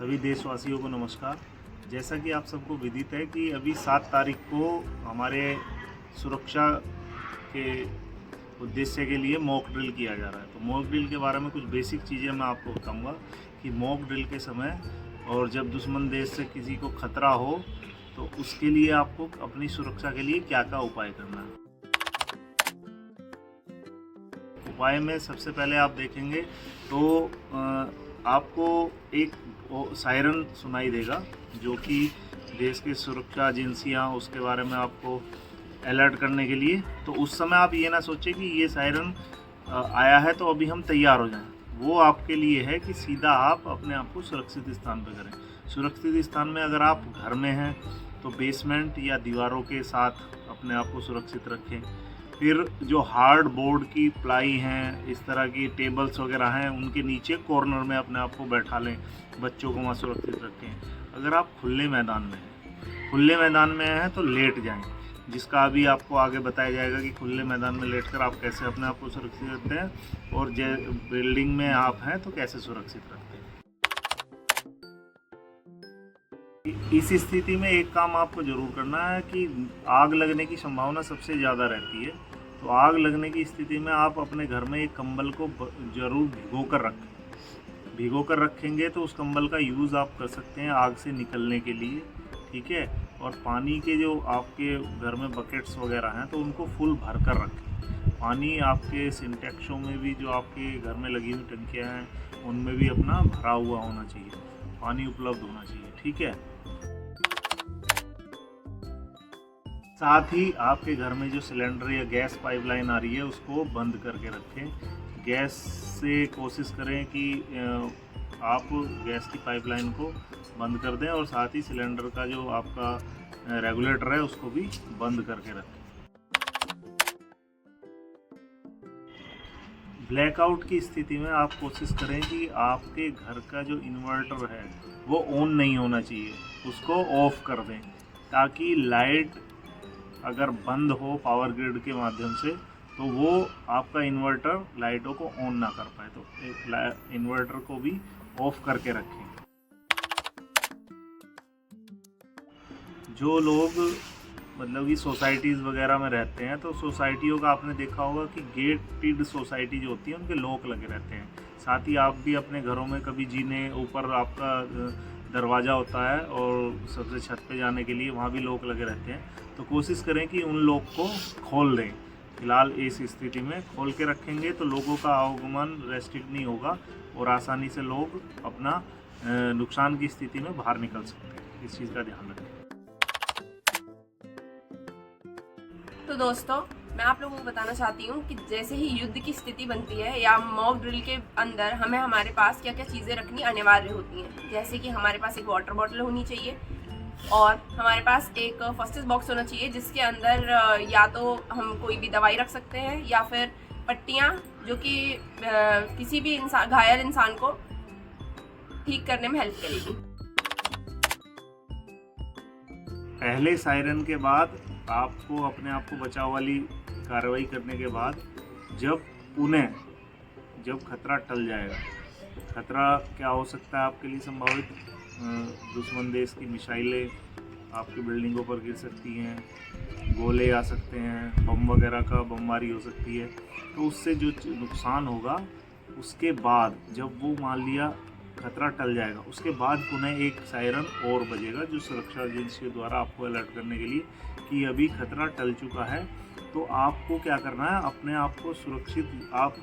सभी देशवासियों को नमस्कार। जैसा कि आप सबको विदित है कि अभी 7 तारीख को हमारे सुरक्षा के उद्देश्य के लिए मॉक ड्रिल किया जा रहा है। तो मॉक ड्रिल के बारे में कुछ बेसिक चीज़ें मैं आपको बताऊंगा कि मॉक ड्रिल के समय और जब दुश्मन देश से किसी को खतरा हो तो उसके लिए आपको अपनी सुरक्षा के लिए क्या क्या उपाय करना है। उपाय में सबसे पहले आप देखेंगे तो आपको एक सायरन सुनाई देगा जो कि देश की सुरक्षा एजेंसियां उसके बारे में आपको अलर्ट करने के लिए। तो उस समय आप ये ना सोचें कि ये सायरन आया है तो अभी हम तैयार हो जाएं। वो आपके लिए है कि सीधा आप अपने आप को सुरक्षित स्थान पर करें। सुरक्षित स्थान में अगर आप घर में हैं तो बेसमेंट या दीवारों के साथ अपने आप को सुरक्षित रखें। फिर जो हार्ड बोर्ड की प्लाई हैं, इस तरह की टेबल्स वगैरह हैं, उनके नीचे कॉर्नर में अपने आप को बैठा लें, बच्चों को वहाँ सुरक्षित रखें। अगर आप खुले मैदान में हैं तो लेट जाएं, जिसका अभी आपको आगे बताया जाएगा कि खुले मैदान में लेटकर आप कैसे अपने आप को सुरक्षित रखते हैं और बिल्डिंग में आप हैं तो कैसे सुरक्षित रखते हैं। इस स्थिति में एक काम आपको ज़रूर करना है कि आग लगने की संभावना सबसे ज़्यादा रहती है। तो आग लगने की स्थिति में आप अपने घर में एक कंबल को ज़रूर भिगो कर रखेंगे तो उस कंबल का यूज़ आप कर सकते हैं आग से निकलने के लिए, ठीक है। और पानी के जो आपके घर में बकेट्स वगैरह हैं तो उनको फुल भर कर रखें। पानी आपके सिंटेक्सों में भी जो आपके घर में लगी हुई टंकियाँ हैं उनमें भी अपना भरा हुआ होना चाहिए, पानी उपलब्ध होना चाहिए, ठीक है। साथ ही आपके घर में जो सिलेंडर या गैस पाइपलाइन आ रही है उसको बंद करके रखें। गैस से कोशिश करें कि आप गैस की पाइपलाइन को बंद कर दें और साथ ही सिलेंडर का जो आपका रेगुलेटर है उसको भी बंद करके रखें। ब्लैकआउट की स्थिति में आप कोशिश करें कि आपके घर का जो इन्वर्टर है वो ऑन नहीं होना चाहिए, उसको ऑफ कर दें ताकि लाइट अगर बंद हो पावर ग्रिड के माध्यम से तो वो आपका इन्वर्टर लाइटों को ऑन ना कर पाए। तो इन्वर्टर को भी ऑफ करके रखें। जो लोग मतलब कि सोसाइटीज़ वगैरह में रहते हैं तो सोसाइटियों का आपने देखा होगा कि गेटेड सोसाइटी जो होती है उनके लॉक लगे रहते हैं। साथ ही आप भी अपने घरों में कभी जीने ऊपर आपका दरवाज़ा होता है और सबसे छत पे जाने के लिए वहाँ भी लॉक लगे रहते हैं। तो कोशिश करें कि उन लॉक को खोल दें। फिलहाल इस स्थिति में खोल के रखेंगे तो लोगों का आवागमन रेस्ट्रिक्ट नहीं होगा और आसानी से लोग अपना नुकसान की स्थिति में बाहर निकल सकते हैं। इस चीज़ का ध्यान रखें। तो दोस्तों, मैं आप लोगों को बताना चाहती हूँ कि जैसे ही युद्ध की स्थिति बनती है या मॉक ड्रिल के अंदर हमें हमारे पास क्या क्या चीज़ें रखनी अनिवार्य होती हैं। जैसे कि हमारे पास एक वाटर बॉटल होनी चाहिए और हमारे पास एक फर्स्ट एड बॉक्स होना चाहिए जिसके अंदर या तो हम कोई भी दवाई रख सकते हैं या फिर पट्टियाँ जो कि किसी भी घायल इंसान को ठीक करने में हेल्प करेगी। पहले सायरन के बाद आपको अपने आप को बचाव वाली कार्रवाई करने के बाद जब खतरा टल जाएगा, खतरा क्या हो सकता है आपके लिए संभावित, दुश्मन देश की मिसाइलें आपकी बिल्डिंगों पर गिर सकती हैं, गोले आ सकते हैं, बम वगैरह का बमबारी हो सकती है। तो उससे जो नुकसान होगा उसके बाद जब वो मान लिया खतरा टल जाएगा उसके बाद पुनः एक सायरन और बजेगा जो सुरक्षा एजेंसी द्वारा आपको अलर्ट करने के लिए कि अभी खतरा टल चुका है। तो आपको क्या करना है, अपने आप को सुरक्षित, आप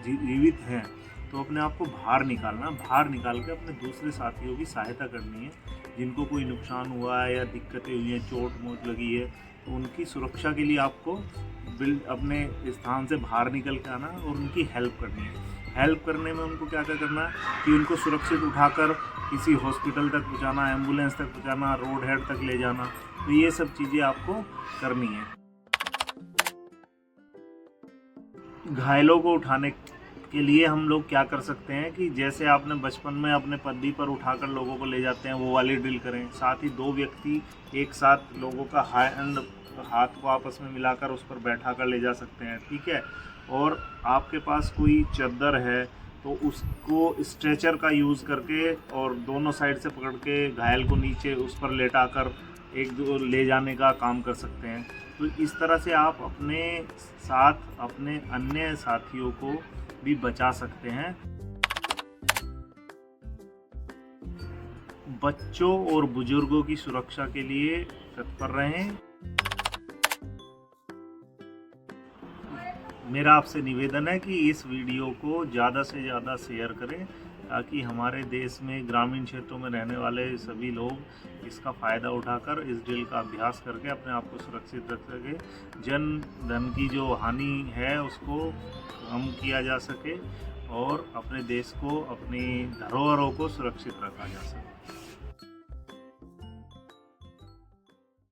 जीवित हैं तो अपने आप को बाहर निकाल के अपने दूसरे साथियों की सहायता करनी है जिनको कोई नुकसान हुआ है या दिक्कतें हुई हैं, चोट मोच लगी है। तो उनकी सुरक्षा के लिए आपको अपने स्थान से बाहर निकल के आना और उनकी हेल्प करनी है। हेल्प करने में उनको क्या क्या करना है कि उनको सुरक्षित उठाकर किसी हॉस्पिटल तक पहुंचाना, एम्बुलेंस तक पहुंचाना, रोड हेड तक ले जाना। तो ये सब चीज़ें आपको करनी है। घायलों को उठाने के लिए हम लोग क्या कर सकते हैं कि जैसे आपने बचपन में अपने पद्दी पर उठाकर लोगों को ले जाते हैं वो वाली ड्रिल करें। साथ ही 2 व्यक्ति एक साथ लोगों का हाथ को आपस में मिलाकर उस पर बैठा कर ले जा सकते हैं, ठीक है। और आपके पास कोई चद्दर है तो उसको स्ट्रेचर का यूज़ करके और दोनों साइड से पकड़ के घायल को नीचे उस पर लेटाकर एक दो ले जाने का काम कर सकते हैं। तो इस तरह से आप अपने साथ अपने अन्य साथियों को भी बचा सकते हैं। बच्चों और बुजुर्गों की सुरक्षा के लिए तत्पर रहें। मेरा आपसे निवेदन है कि इस वीडियो को ज़्यादा से ज़्यादा शेयर करें ताकि हमारे देश में ग्रामीण क्षेत्रों में रहने वाले सभी लोग इसका फ़ायदा उठाकर इस ड्रिल का अभ्यास करके अपने आप को सुरक्षित रख सके। जन धन की जो हानि है उसको कम किया जा सके और अपने देश को, अपनी धरोहरों को सुरक्षित रखा जा सके।